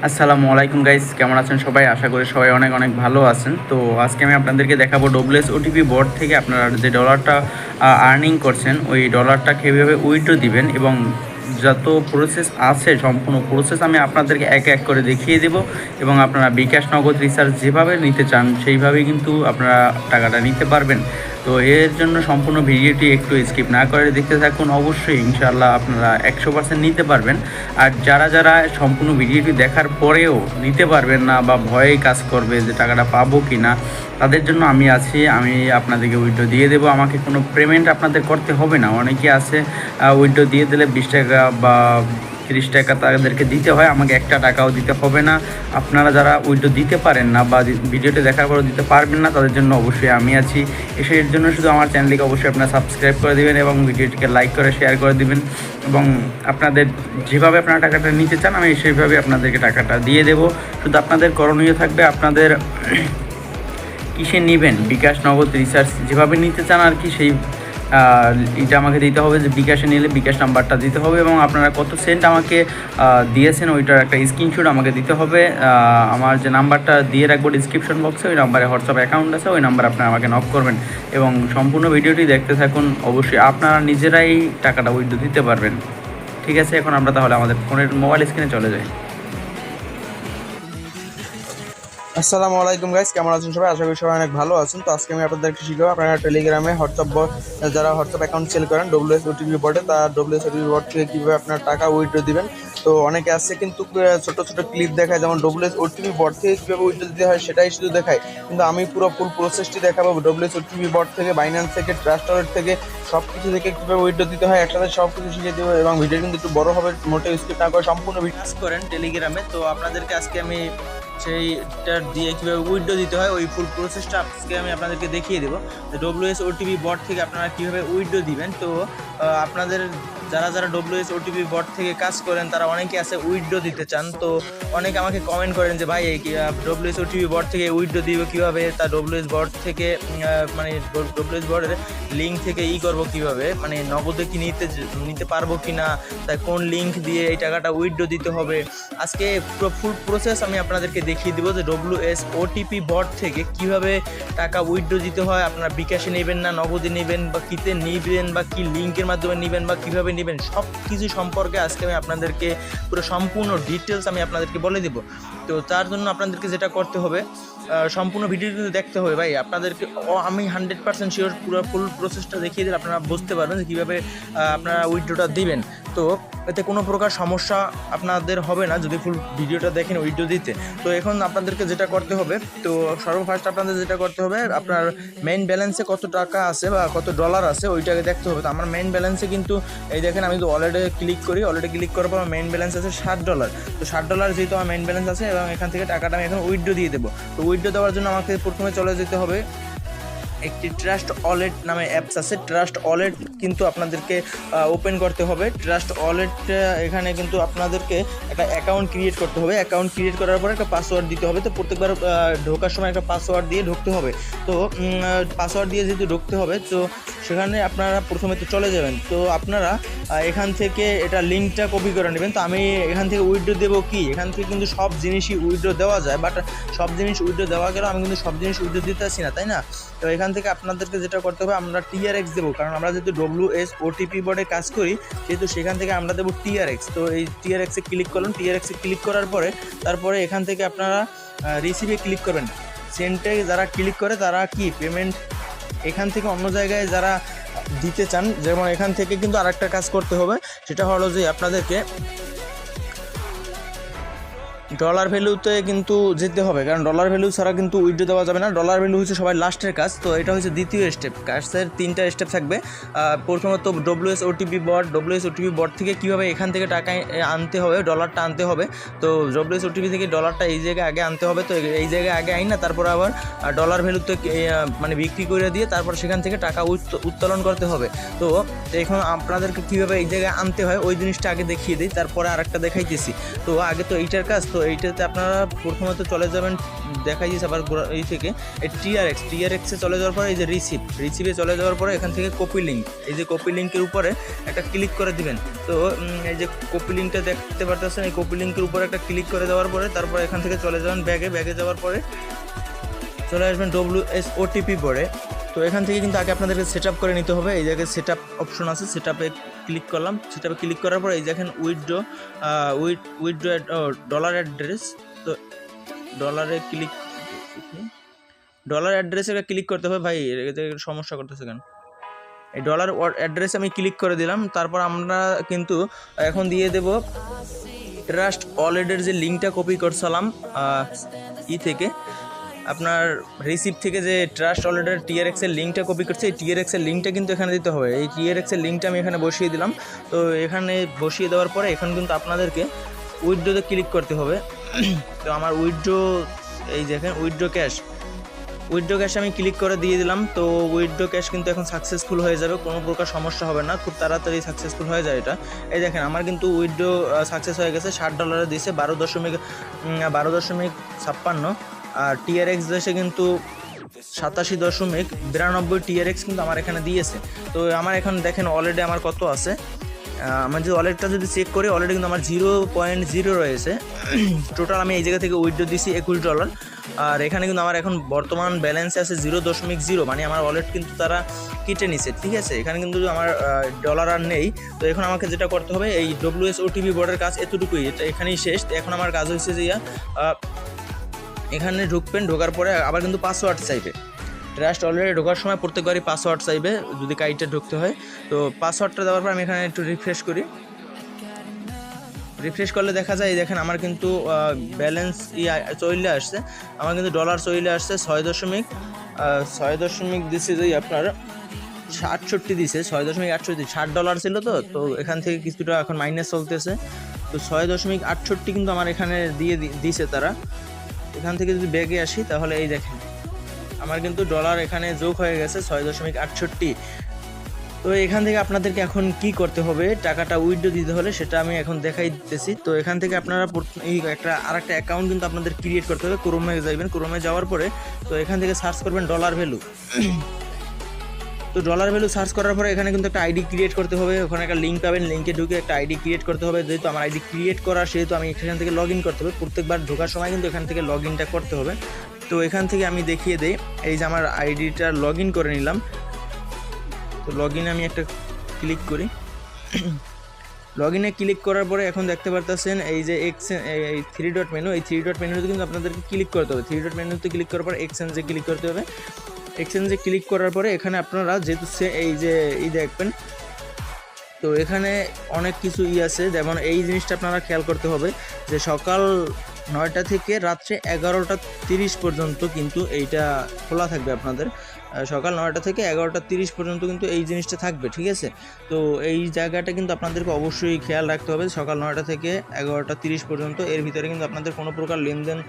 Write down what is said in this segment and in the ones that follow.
আসসালামু আলাইকুম গাইস, কেমন আছেন সবাই? আশা করি সবাই অনেক অনেক ভালো আছেন। তো আজকে আমি আপনাদেরকে দেখাবো ডব্লিউএস ওটিপি বোর্ড থেকে আপনারা যে ডলারটা আর্নিং করছেন ওই ডলারটা কীভাবে উইথড্র দিবেন এবং যত প্রসেস আছে সম্পূর্ণ প্রসেস আমি আপনাদেরকে এক এক করে দেখিয়ে দেব এবং আপনারা বিকাশ নগদ রিচার্জ যেভাবে নিতে চান সেইভাবেই কিন্তু আপনারা টাকাটা নিতে পারবেন। তো এর জন্য সম্পূর্ণ ভিডিওটি একটু স্কিপ না করে দেখতে থাকুন। অবশ্যই ইনশাআল্লাহ আপনারা 100% নিতে পারবেন। আর যারা যারা সম্পূর্ণ ভিডিওটি দেখার পরেও নিতে পারবেন না বা ভয়ে কাজ করবে যে টাকাটা পাবো কি না, তাদের জন্য আমি আছি। আমি আপনাদেরকে উইথড্র দিয়ে দেবো, আমাকে কোনো পেমেন্ট আপনাদের করতে হবে না। অনেকে আছে উইথড্র দিয়ে দিলে 20 টাকা বা 30 টাকা তাদেরকে দিতে হয়, আমাকে একটা টাকাও দিতে হবে না। আপনারা যারা উইথড্র দিতে পারেন না বা ভিডিওটি দেখার পরও দিতে পারবেন না, তাদের জন্য অবশ্যই আমি আছি। এর জন্য শুধু আমার চ্যানেলটিকে অবশ্যই আপনারা সাবস্ক্রাইব করে দেবেন এবং ভিডিওটিকে লাইক করে শেয়ার করে দেবেন এবং আপনাদের যেভাবে আপনারা টাকাটা নিতে চান আমি সেইভাবে আপনাদেরকে টাকাটা দিয়ে দেব। শুধু আপনাদের করণীয় থাকবে আপনাদের কিসে নেবেন, বিকাশ নগদ রিচার্জ যেভাবে নিতে চান আর কি, সেই এটা আমাকে দিতে হবে যে বিকাশে নিলে বিকাশ নাম্বারটা দিতে হবে এবং আপনারা কত সেন্ট আমাকে দিয়েছেন ওইটার একটা স্ক্রিনশট আমাকে দিতে হবে। আমার যে নাম্বারটা দিয়ে রাখবো ডিসক্রিপশন বক্সে, ওই নাম্বারে হোয়াটসঅ্যাপ অ্যাকাউন্ট আছে, ওই নাম্বারে আপনারা আমাকে নক করবেন এবং সম্পূর্ণ ভিডিওটি দেখতে থাকুন। অবশ্যই আপনারা নিজেরাই টাকাটা উইথড্র দিতে পারবেন। ঠিক আছে, এখন আমরা তাহলে আমাদের ফোনের মোবাইল স্ক্রিনে চলে যাই। আসসালামু আলাইকুম গাইস, কেমন আছেন সবাই? আশা করি সবাই অনেক ভালো আছেন। তো আজকে আমি আপনাদেরকে শিখাবো আপনারা টেলিগ্রামে যারা হোয়াটসঅ্যাপ অ্যাকাউন্ট সেল করেন ডব্লিউএস ওটিপি বোর্ডে, তার ডব্লিউএস ওটিপি বোর্ড থেকে কীভাবে আপনার টাকা উইথড্র দিবেন। তো অনেকে আছে কিন্তু ছোট ছোট ক্লিপ দেখায়, যেমন ডব্লিউএস ওটিপি বোর্ড থেকে কীভাবে উইথড্র দিতে হয় সেটাই শুধু দেখায়, কিন্তু আমি পুরো ফুল প্রসেসটি দেখাবো। ডব্লিউএস ওটিপি বোর্ড থেকে, বাইন্যান্স থেকে, ট্রাস্ট ওয়ালেট থেকে, সব কিছু থেকে কীভাবে উইথড্র দিতে হয় একসাথে সব কিছু শিখে দেবো এবং ভিডিও কিন্তু একটু বড় হবে, মোটেও স্কিপ না করে সম্পূর্ণ ভিডিও করেন টেলিগ্রামে। তো আপনাদেরকে আজকে আমি সেইটা দিয়ে কীভাবে উইথড্র দিতে হয় ওই ফুল প্রসেসটা আজকে আমি আপনাদেরকে দেখিয়ে দেবো। ডব্লিউএস ওটিপি বট থেকে আপনারা কীভাবে উইথড্র দিবেন। তো আপনাদের যারা যারা ডব্লিউএস ওটিপি বট থেকে কাজ করেন তারা অনেকে আছে উইথড্র দিতে চান। তো অনেকে আমাকে কমেন্ট করেন যে ভাই এই ডব্লিউএস ওটিপি বট থেকে উইথড্র দিব কীভাবে, তা ডব্লিউএস বট থেকে মানে ডব্লিউএস বটের লিঙ্ক থেকে করবো কীভাবে, মানে নগদে কি নিতে পারবো কি না, তাই কোন লিঙ্ক দিয়ে এই টাকাটা উইথড্র দিতে হবে। আজকে পুরো ফুল প্রসেস আমি আপনাদেরকে দেখিয়ে দিব যে ডব্লিউএস ওটিপি বট থেকে কিভাবে টাকা উইথড্র দিতে হয়। আপনারা বিকাশে নেবেন না নগদে নেবেন বা কিতে নেবেন বা কি লিঙ্কের মাধ্যমে নেবেন বা কীভাবে নেবেন, সব কিছু সম্পর্কে আজকে আমি আপনাদেরকে পুরো সম্পূর্ণ ডিটেলস আমি আপনাদেরকে বলে দেব। তো তার জন্য আপনাদেরকে যেটা করতে হবে, সম্পূর্ণ ভিডিও কিন্তু দেখতে হবে ভাই। আপনাদেরকে আমি 100% শিওর পুরো ফুল প্রসেসটা দেখিয়ে দিলে আপনারা বুঝতে পারবেন যে কীভাবে আপনারা উইথড্রটা দিবেন। তো এতে কোনো প্রকার সমস্যা আপনাদের হবে না যদি ফুল ভিডিওটা দেখেন উইথড্র দিতে। তো এখন আপনাদেরকে যেটা করতে হবে, তো সর্বফার্স্ট আপনাদের যেটা করতে হবে, আপনার মেইন ব্যালেন্সে কত টাকা আছে বা কত ডলার আছে ওইটাকে দেখতে হবে। তো আমার মেইন ব্যালেন্সে কিন্তু এই দেখেন, আমি তো ওয়ালেটে ক্লিক করি, ওয়ালেটে ক্লিক করার পর আমার মেইন ব্যালেন্স আছে $60। তো $60 যেহেতু আমার মেইন ব্যালেন্স আছে এবং এখান থেকে টাকাটা আমি এখন উইথড্র দিয়ে দেবো। তো উইথড্র দেওয়ার জন্য আমাকে প্রথমে চলে যেতে হবে একটি ট্রাস্ট ওয়ালেট নামে অ্যাপস আছে। ট্রাস্ট ওয়ালেট কিন্তু আপনাদেরকে ওপেন করতে হবে। ট্রাস্ট ওয়ালেট এখানে কিন্তু আপনাদেরকে একটা অ্যাকাউন্ট ক্রিয়েট করতে হবে। অ্যাকাউন্ট ক্রিয়েট করার পরে একটা পাসওয়ার্ড দিতে হবে। তো প্রত্যেকবার ঢোকার সময় একটা পাসওয়ার্ড দিয়ে ঢুকতে হবে। তো পাসওয়ার্ড দিয়ে যেহেতু ঢুকতে হবে, তো সেখানে আপনারা প্রথমে তো চলে যাবেন। তো আপনারা এখান থেকে এটা লিঙ্কটা কপি করে নেবেন। তো আমি এখান থেকে উইথড্র দেবো কি, এখান থেকে কিন্তু সব জিনিসই উইথড্র দেওয়া যায়, বাট সব জিনিস উইথড্র দেওয়া গেলেও আমি কিন্তু সব জিনিস উইথড্র দিতে আসি না, তাই না? তো এখান থেকে আপনাদেরকে যেটা করতে হবে, আমরা টিআরএক্স দেবো, কারণ আমরা যেহেতু ডব্লিউএস ওটিপি বোর্ডে কাজ করি সেহেতু সেখান থেকে আমরা দেবো টিআরএক্স। তো এই টিআরএক্সে ক্লিক করলাম। টিআরএক্সে ক্লিক করার পরে তারপরে এখান থেকে আপনারা রিসিভে ক্লিক করবেন। সেন্টে যারা ক্লিক করে তারা কি পেমেন্ট এখান থেকে অন্য জায়গায় যারা দিতে চান, যেমন এখান থেকে কিন্তু আরেকটা কাজ করতে হবে, সেটা হলো যে আপনাদেরকে ডলার ভ্যালুতে কিন্তু যেতে হবে, কারণ ডলার ভ্যালু ছাড়া কিন্তু উইথড্র দেওয়া যাবে না। ডলার ভ্যালু হচ্ছে সবাই লাস্টের কাজ। তো এটা হচ্ছে দ্বিতীয় স্টেপ। কাজের 3টা স্টেপ থাকবে। প্রথমত ডব্লিউএস ওটিপি বট থেকে কীভাবে এখান থেকে টাকা আনতে হবে, ডলারটা আনতে হবে। তো ডব্লিউএস ওটিপি থেকে ডলারটা এই জায়গায় আগে আনতে হবে। তো এই জায়গায় আগে আইন না, তারপর আবার ডলার ভ্যালুতে মানে বিক্রি করে দিয়ে তারপর সেখান থেকে টাকা উত্তোলন করতে হবে। তো এখন আপনাদেরকে কীভাবে এই জায়গায় আনতে হয় ওই জিনিসটা আগে দেখিয়ে দিই, তারপরে আরেকটা দেখাইতেছি। তো আগে তো এইটার কাজ, তো এইটাতে আপনারা প্রথমত চলে যাবেন, দেখাই দিয়েছে আবার এই থেকে এই টিআরএক্সে চলে যাওয়ার পরে এই যে রিসিভে চলে যাওয়ার পরে এখান থেকে কপি লিঙ্ক, এই যে কপি লিঙ্কের উপরে একটা ক্লিক করে দিবেন। তো এই যে কপি লিঙ্কটা দেখতে পারতেছেন, এই কপি লিঙ্কের উপরে একটা ক্লিক করে দেওয়ার পরে তারপর এখান থেকে চলে যাবেন ব্যাগে যাওয়ার পরে চলে আসবেন WSOTP বোর্ডে। তো এখান থেকে কিন্তু আগে আপনাদেরকে সেট আপ করে নিতে হবে। এই জায়গায় সেট আপ অপশন আছে, সেট আপে ক্লিক করলাম। সেট আপে ক্লিক করার পর এই দেখেন উইথড্র ডলার অ্যাড্রেস। তো ডলার অ্যাড্রেসে ক্লিক করতে হবে। ভাই এতে সমস্যা করতেছে কেন? এই ডলার অ্যাড্রেসে আমি ক্লিক করে দিলাম। তারপর আমরা কিন্তু এখন দিয়ে দেব ট্রাস্ট ওয়ালেটের যে লিঙ্কটা কপি করছিলাম থেকে আপনার রিসিভ থেকে, যে ট্রাস্ট ওয়ালেটের টিআরএক্সের লিঙ্কটা কপি করছে, এই টিআরএক্সের লিঙ্কটা কিন্তু এখানে দিতে হবে। এই টিআরএক্সের লিঙ্কটা আমি এখানে বসিয়ে দিলাম। তো এখানে বসিয়ে দেওয়ার পরে এখানে কিন্তু আপনাদেরকে উইথড্রোতে ক্লিক করতে হবে। তো আমার উইথড্রো, এই দেখেন উইথড্রো ক্যাশ আমি ক্লিক করে দিয়ে দিলাম। তো উইথড্রো ক্যাশ কিন্তু এখন সাকসেসফুল হয়ে যাবে, কোনো প্রকার সমস্যা হবে না, খুব তাড়াতাড়ি সাকসেসফুল হয়ে যায় এটা। এই দেখেন আমার কিন্তু উইথড্রো সাকসেস হয়ে গেছে। $60 দিয়েছে, 12.56। আর টিআরএক্স দেশে কিন্তু 87.92 টিআরএক্স কিন্তু আমার এখানে দিয়েছে। তো আমার এখন দেখেন অলরেডি আমার কত আছে। আমার যে ওয়ালেটটা যদি চেক করি, অলরেডি কিন্তু আমার 0.0 রয়েছে। টোটাল আমি এই জায়গা থেকে উইথড্র দিয়েছি $21। আর এখানে কিন্তু আমার এখন বর্তমান ব্যালেন্সে আছে 0.0, মানে আমার ওয়ালেট কিন্তু তারা কেটে নিছে, ঠিক আছে। এখানে কিন্তু আমার ডলার আর নেই। তো এখন আমাকে যেটা করতে হবে, এই WSOTP বোর্ডের কাজ এতটুকুই, এটা এখানেই শেষ। এখন আমার কাজ হচ্ছে যে এখানে ঢোকার পরে আবার কিন্তু পাসওয়ার্ড চাইবে। ট্রাস্ট অলরেডি ঢোকার সময় প্রত্যেকবারই পাসওয়ার্ড চাইবে যদি কাইটে ঢুকতে হয়। তো পাসওয়ার্ডটা দেওয়ার পর আমি এখানে একটু রিফ্রেশ করলে দেখা যায়, দেখেন আমার কিন্তু ব্যালেন্স চলে আসছে। আমার কিন্তু ডলার চলে আসছে 6 দিচ্ছে যে আপনার 68 দিছে, 6.68। $60 ছিল। তো এখান থেকে কিছুটা এখন মাইনাস চলতেছে। তো 6.68 কিন্তু আমার এখানে দিয়েছে তারা। এখান থেকে যদি ব্যাগে আসি তাহলে এই দেখেন আমার কিন্তু ডলার এখানে যোগ হয়ে গেছে 6.68। তো এখান থেকে আপনাদেরকে এখন কি করতে হবে, টাকাটা উইথড্র দিতে হলে সেটা আমি এখন দেখাই দিতেছি। তো এখান থেকে আপনারা এই আরেকটা অ্যাকাউন্ট কিন্তু আপনাদের ক্রিয়েট করতে হবে। ক্রোমে যাবেন, ক্রোমে যাওয়ার পরে তো এখান থেকে সার্চ করবেন ডলার ভ্যালু। তো ডলার ভ্যালু সার্চ করার পরে এখানে কিন্তু একটা আইডি ক্রিয়েট করতে হবে। ওখানে একটা লিঙ্ক পাবেন, লিঙ্কে ঢুকে একটা আইডি ক্রিয়েট করতে হবে। যেহেতু আমার আইডি ক্রিয়েট করা, সেহেতু আমি এখান থেকে লগ ইন করতে হবে। প্রত্যেকবার ঢোকার সময় কিন্তু এখান থেকে লগ ইনটা করতে হবে। তো এখান থেকে আমি দেখিয়ে দিই, এই যে আমার আইডিটা লগ ইন করে নিলাম। তো লগ ইনে আমি একটা ক্লিক করি। লগ ইনে ক্লিক করার পরে এখন দেখতে পারতেছেন এই যে এই 3 ডট মেনু, এই 3 ডট মেনুতে কিন্তু আপনাদেরকে ক্লিক করতে হবে। 3 ডট মেনুতে ক্লিক করার পর এক্সচেঞ্জে ক্লিক করতে হবে। এক্সচেঞ্জে ক্লিক করার পরে এখানে আপনারা যেহেতু এই যে দেখবেন, তো এখানে অনেক কিছু আছে। যেমন এই জিনিসটা আপনারা খেয়াল করতে হবে যে সকাল 9টা থেকে রাত্রে 11:30 পর্যন্ত কিন্তু এইটা খোলা থাকবে আপনাদের। সকাল 9টা থেকে 11:30 পর্যন্ত কিন্তু এই জিনিসটা থাকবে, ঠিক আছে। তো এই জায়গাটা কিন্তু আপনাদেরকে অবশ্যই খেয়াল রাখতে হবে। সকাল 9টা থেকে 11:30 পর্যন্ত এর ভিতরে কিন্তু আপনাদের কোনো প্রকার লেনদেন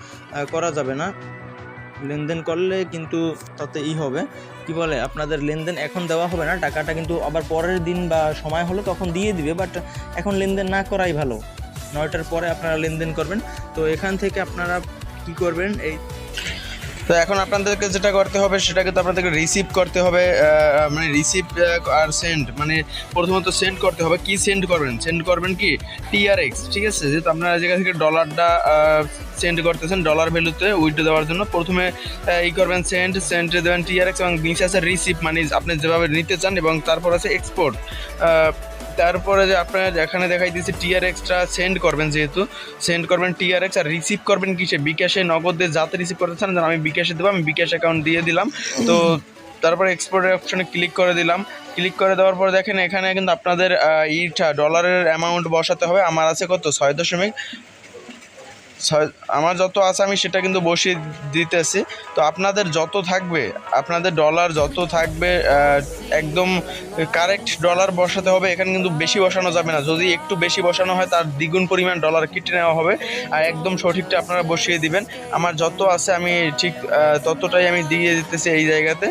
করা যাবে না। লেনদেন করলে কিন্তু তাতে হবে কি বলে, আপনাদের লেনদেন এখন দেওয়া হবে না, টাকাটা কিন্তু আবার পরের দিন বা সময় হলে তখন দিয়ে দিবে। বাট এখন লেনদেন না করাই ভালো, 9টার পরে আপনারা লেনদেন করবেন। তো এখান থেকে আপনারা কি করবেন, তো এখন আপনাদেরকে যেটা করতে হবে সেটা কিন্তু আপনাদেরকে রিসিভ করতে হবে। মানে রিসিভ আর সেন্ড, মানে প্রথমত সেন্ড করতে হবে। কি সেন্ড করবেন কি টিআরএক্স, ঠিক আছে। যেহেতু আপনারা জায়গা থেকে ডলারটা সেন্ড করতেছেন ডলার ভ্যালুতে উইথড্র দেওয়ার জন্য, প্রথমে করবেন সেন্ড দেবেন টিআরএক্স, এবং নিচে আছে রিসিভ, মানে আপনি যেভাবে নিতে চান, এবং তারপর আছে এক্সপোর্ট। তারপরে যে আপনার এখানে দেখাই দিয়েছে টিআরএক্সটা সেন্ড করবেন, যেহেতু সেন্ড করবেন টিআরএক্স। আর রিসিভ করবেন কিসে, বিকাশে, নগদে, যাতে রিসিভ করতে চান। আমি বিকাশে দেবো, আমি বিকাশ অ্যাকাউন্ট দিয়ে দিলাম। তো তারপরে এক্সপোর্টের অপশনে ক্লিক করে দিলাম। ক্লিক করে দেওয়ার পর দেখেন এখানে কিন্তু আপনাদের ডলারের অ্যামাউন্ট বসাতে হবে। আমার আছে কত, 6.6। আমার যত আছে আমি সেটা কিন্তু বসিয়ে দিতেছি। তো আপনাদের যত থাকবে, আপনাদের ডলার যত থাকবে একদম কারেক্ট ডলার বসাতে হবে। এখানে কিন্তু বেশি বসানো যাবে না, যদি একটু বেশি বসানো হয় তার দ্বিগুণ পরিমাণ ডলার কেটে নেওয়া হবে। আর একদম সঠিকটা আপনারা বসিয়ে দিবেন। আমার যত আছে আমি ঠিক ততটাই আমি দিয়ে দিতেছি এই জায়গাতে।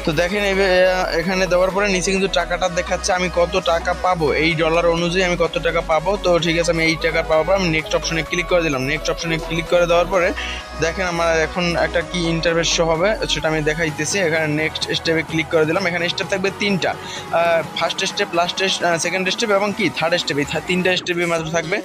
তো দেখেন এখানে দেওয়ার পরে নিচে কিন্তু টাকাটা দেখাচ্ছে আমি কত টাকা পাবো, এই ডলার অনুযায়ী আমি কত টাকা পাবো। তো ঠিক আছে, আমি এই টাকা পাওয়ার পর আমি নেক্সট অপশনে ক্লিক করে দিলাম। নেক্সট অপশনে ক্লিক করে দেওয়ার পরে দেখেন আমার এখন একটা কি ইন্টারফেস শো হবে, সেটা আমি দেখাইতেছি। এখানে নেক্সট স্টেপে ক্লিক করে দিলাম। এখানে স্টেপ থাকবে তিনটা, first step, last second step এবং কি থার্ড স্টেপ, এই তিনটা স্টেপে মাত্র থাকবে।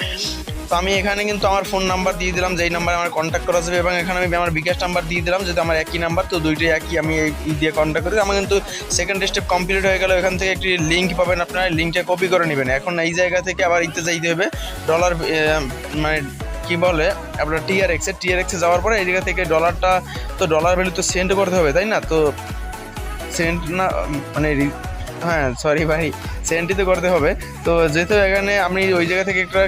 তো আমি এখানে কিন্তু আমার ফোন নাম্বার দিয়ে দিলাম, যেই নাম্বারে আমার কন্ট্যাক্ট করা যাবে, এবং এখানে আমি আমার বিকাশ নাম্বার দিয়ে দিলাম, যেহেতু আমার একই নাম্বার, তো দুইটাই একই, আমি এই দিয়ে কন্ট্যাক্ট করি। আমার কিন্তু সেকেন্ড স্টেপ কমপ্লিট হয়ে গেল। এখান থেকে একটি লিঙ্ক পাবেন, আপনারা লিঙ্কটা কপি করে নেবেন। এখন এই জায়গা থেকে আবার ইতে যাইতে হবে ডলার, মানে কি বলে আপনার টিআরএক্সে যাওয়ার পরে এই জায়গা থেকে ডলারটা, তো ডলার ভ্যালু তো সেন্ড করতে হবে তাই না, তো সেন্ড না মানে হ্যাঁ সরি ভাই, সেন্ডই তো করতে হবে। তো যেহেতু এখানে আমি ওই জায়গা থেকে একটা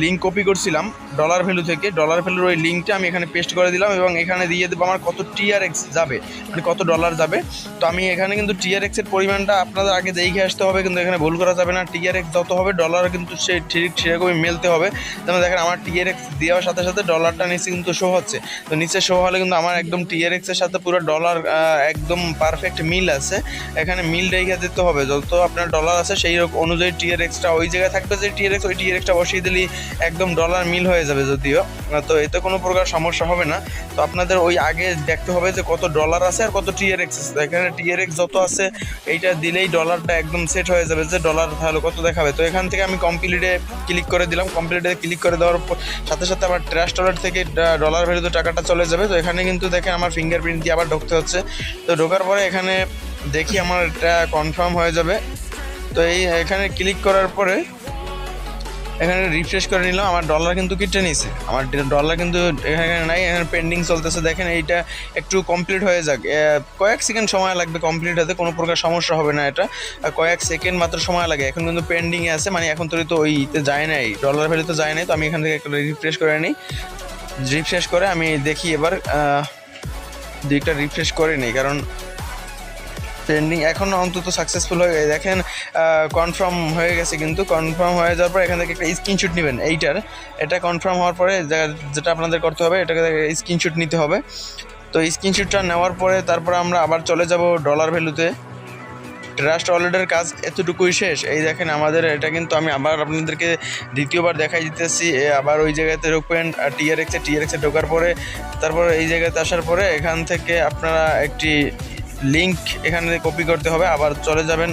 লিঙ্ক কপি করছিলাম ডলার ভ্যালু থেকে, ডলার ভ্যালুর ওই লিঙ্কটা আমি এখানে পেস্ট করে দিলাম এবং এখানে দিয়ে দেবো আমার কত টিআরএক্স যাবে, মানে কত ডলার যাবে। তো আমি এখানে কিন্তু টিআরএক্সের পরিমাণটা আপনাদের আগে দেখে আসতে হবে, কিন্তু এখানে ভুল করা যাবে না। টিআরএক্স যত হবে ডলার কিন্তু সে ঠিক সেরকমই মেলতে হবে। যেমন দেখেন আমার টিআরএক্স দেওয়ার সাথে সাথে ডলারটা নিচে কিন্তু শো হচ্ছে, তো নিচে শো হলে কিন্তু আমার একদম টিআরএক্সের সাথে পুরো ডলার একদম পারফেক্ট মিল আছে। এখানে মিল রেখে দিতে হবে, যত আপনার ডলার আছে সেই অনুযায়ী টিআরএক্সটা ওই জায়গায় থাকবে, যে টিআরএক্স ওই টিআরএক্সটা বসিয়ে দিলেই একদম ডলার মিল হয়ে যাবে যদিও, তো এতে কোনো প্রকার সমস্যা হবে না। তো আপনাদের ওই আগে দেখতে হবে যে কত ডলার আছে আর কত টিআরএক্স আছে। এখানে টিআরএক্স যত আছে এইটা দিলেই ডলারটা একদম সেট হয়ে যাবে, যে ডলার তাহলে কত দেখাবে। তো এখান থেকে আমি কমপ্লিটে ক্লিক করে দিলাম। কমপ্লিটে ক্লিক করে দেওয়ার সাথে সাথে আমার ট্রাস্ট ওয়ালেট থেকে ডলার ভ্যালুতে টাকাটা চলে যাবে। তো এখানে কিন্তু দেখেন আমার ফিঙ্গারপ্রিন্ট দিয়ে আবার ঢুকতে হচ্ছে। তো ঢোকার পরে এখানে দেখি আমার এটা কনফার্ম হয়ে যাবে। তো এখানে ক্লিক করার পরে এখানে রিফ্রেশ করে নিলাম, আমার ডলার কিন্তু কেটে নিয়েছে, আমার ডলার কিন্তু এখানে নাই, এখানে পেন্ডিং চলতেছে। দেখেন এইটা একটু কমপ্লিট হয়ে যাক, কয়েক সেকেন্ড সময় লাগবে কমপ্লিট হতে, কোনো প্রকার সমস্যা হবে না, এটা কয়েক সেকেন্ড মাত্র সময় লাগে। এখন কিন্তু পেন্ডিংয়ে আছে, মানে এখন তো ওইতে যায় নাই, ডলার ভ্যালু তো যায় নাই। তো আমি এখান থেকে একটা রিফ্রেশ করে নিই। রিফ্রেশ করে আমি দেখি এবার দুইটা রিফ্রেশ করে নিই, কারণ পেন্ডিং এখন অন্তত সাকসেসফুল হয়ে গেছে। দেখেন কনফার্ম হয়ে গেছে, কিন্তু কনফার্ম হয়ে যাওয়ার পর এখান থেকে একটা স্ক্রিনশট নেবেন এইটার। এটা কনফার্ম হওয়ার পরে যেটা আপনাদের করতে হবে, এটাকে স্ক্রিনশট নিতে হবে। তো স্ক্রিনশটটা নেওয়ার পরে তারপর আমরা আবার চলে যাব ডলার ভ্যালুতে। ট্রাস্ট ওয়ালেটের কাজ এতটুকুই শেষ। এই দেখেন আমাদের এটা কিন্তু আমি আবার আপনাদেরকে দ্বিতীয়বার দেখাই দিতেছি। আবার ওই জায়গাতে ঢুকবেন টিআরএক্সে ঢোকার পরে তারপর এই জায়গাতে আসার পরে এখান থেকে আপনারা একটি লিঙ্ক এখানে কপি করতে হবে, আবার চলে যাবেন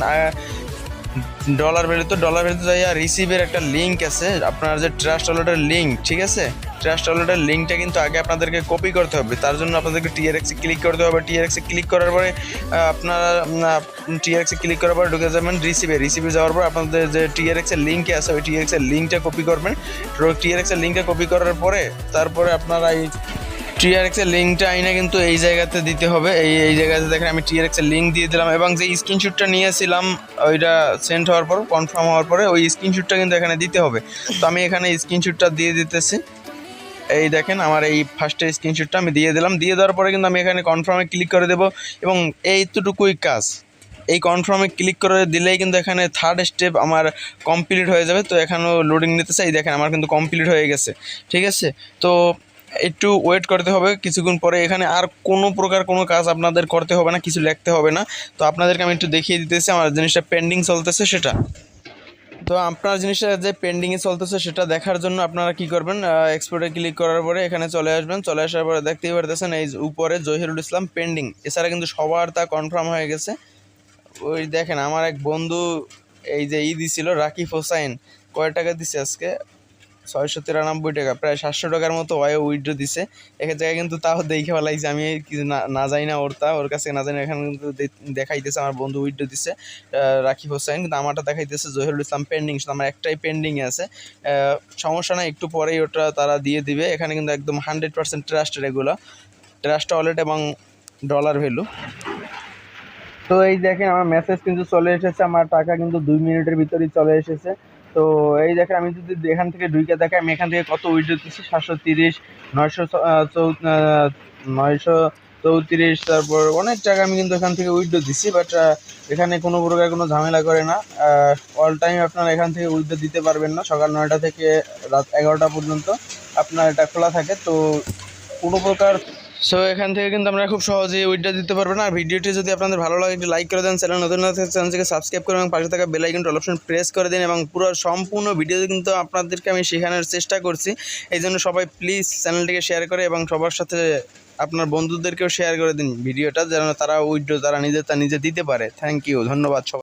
ডলার ভ্যালুতে যাইয়া রিসিভের একটা লিঙ্ক আছে আপনার, যে ট্রাস্ট ওয়ালেটের লিঙ্ক, ঠিক আছে। ট্রাস্ট ওয়ালেটের লিঙ্কটা কিন্তু আগে আপনাদেরকে কপি করতে হবে, তার জন্য আপনাদেরকে টিআরএক্সে ক্লিক করতে হবে। টিআরএক্সে ক্লিক করার পরে আপনারা টিআরএক্সে ক্লিক করার পরে ঢুকে যাবেন রিসিভে যাওয়ার পর আপনাদের যে টিআরএক্সের লিঙ্কে আছে ওই টিআরএক্সের লিঙ্কটা কপি করবেন। টিআরএক্সের লিঙ্কটা কপি করার পরে তারপরে আপনারা এই টিআরএক্সের লিঙ্কটা আইনা কিন্তু এই জায়গাতে দিতে হবে। এই জায়গাতে দেখেন আমি টিআরএক্সের লিঙ্ক দিয়ে দিলাম, এবং যে স্ক্রিনশটটা নিয়েছিলাম ওইটা সেন্ড হওয়ার পর কনফার্ম হওয়ার পরে ওই স্ক্রিনশটটা কিন্তু এখানে দিতে হবে। তো আমি এখানে স্ক্রিনশটটা দিয়ে দিতেছি। এই দেখেন আমার এই ফার্স্টে স্ক্রিনশটটা আমি দিয়ে দিলাম। দিয়ে দেওয়ার পরে কিন্তু আমি এখানে কনফার্মে ক্লিক করে দেবো, এবং এইটুকুই কাজ। এই কনফার্মে ক্লিক করে দিলেই কিন্তু এখানে থার্ড স্টেপ আমার কমপ্লিট হয়ে যাবে। তো এখানেও লোডিং নিতেছে, এই দেখেন আমার কিন্তু কমপ্লিট হয়ে গেছে, ঠিক আছে। তো একটু ওয়েট করতে হবে, কিছুক্ষণ পরে এখানে আর কোনো প্রকার কোনো কাজ আপনাদের করতে হবে না, কিছু লিখতে হবে না। তো আপনাদেরকে আমি একটু দেখিয়ে দিতেছি আমার জিনিসটা পেন্ডিং চলতেছে সেটা। তো আপনার জিনিসটা যে পেন্ডিংয়ে চলতেছে সেটা দেখার জন্য আপনারা কি করবেন, এক্সপোর্টে ক্লিক করার পরে এখানে চলে আসবেন। চলে আসার পরে দেখতেই পারতেছেন এই উপরে জহিরুল ইসলাম পেন্ডিং, এছাড়া কিন্তু সবার তা কনফার্ম হয়ে গেছে। ওই দেখেন আমার এক বন্ধু এই যে দিছিল রাকিব হোসাইন, কয় টাকা দিছে আজকে 693 টাকা, প্রায় 700 টাকার মতো উইথড্র দিছে। এক জায়গায় কিন্তু তাও দেখে ফেলাইছে, আমি কিছু না যাই না ওর কাছে না জানি। এখানে কিন্তু দেখাইতেছে আমার বন্ধু উইথড্র দিছে রাকিব হোসাইন, কিন্তু আমারটা দেখাইতেছে জহিরুল ইসলাম পেন্ডিং, আমার একটাই পেন্ডিংয়ে আছে। সমস্যা না, একটু পরেই ওটা তারা দিয়ে দিবে। এখানে কিন্তু একদম 100% ট্রাস্টের, এগুলো ট্রাস্ট ওয়ালেট এবং ডলার ভ্যালু। তো এই দেখেন আমার মেসেজ কিন্তু চলে এসেছে, আমার টাকা কিন্তু 2 মিনিটের ভিতরেই চলে এসেছে। তো এই দেখেন আমি যদি এখান থেকে ঢুকে দেখে আমি এখান থেকে কত উইথড্র দিচ্ছি, 730, 934, তারপর অনেক টাকা আমি কিন্তু এখান থেকে উইথড্র দিচ্ছি। বাট এখানে কোনো প্রকার কোনো ঝামেলা করে না, অল টাইম আপনারা এখান থেকে উইথড্র দিতে পারবেন না। সকাল 9টা থেকে রাত 11টা পর্যন্ত আপনার এটা খোলা থাকে। তো কোনো প্রকার সো এখান থেকে কিন্তু আপনারা খুব সহজেই উইথড্র দিতে পারবেন। আর ভিডিওটি যদি আপনাদের ভালো লাগে একটু লাইক করে দেন, চ্যানেল নতুন না থাকলে চ্যানেলটিকে সাবস্ক্রাইব করুন এবং পাশে থাকা বেল আইকনটা অপশন প্রেস করে দিন এবং পুরো সম্পূর্ণ ভিডিও কিন্তু আপনাদেরকে আমি শেখানোর চেষ্টা করছি। এই জন্য সবাই প্লিজ চ্যানেলটিকে শেয়ার করে এবং সবার সাথে আপনার বন্ধুদেরকেও শেয়ার করে দিন ভিডিওটা, যেন তারা উইথড্র তারা নিজে দিতে পারে। থ্যাংক ইউ, ধন্যবাদ সবাই।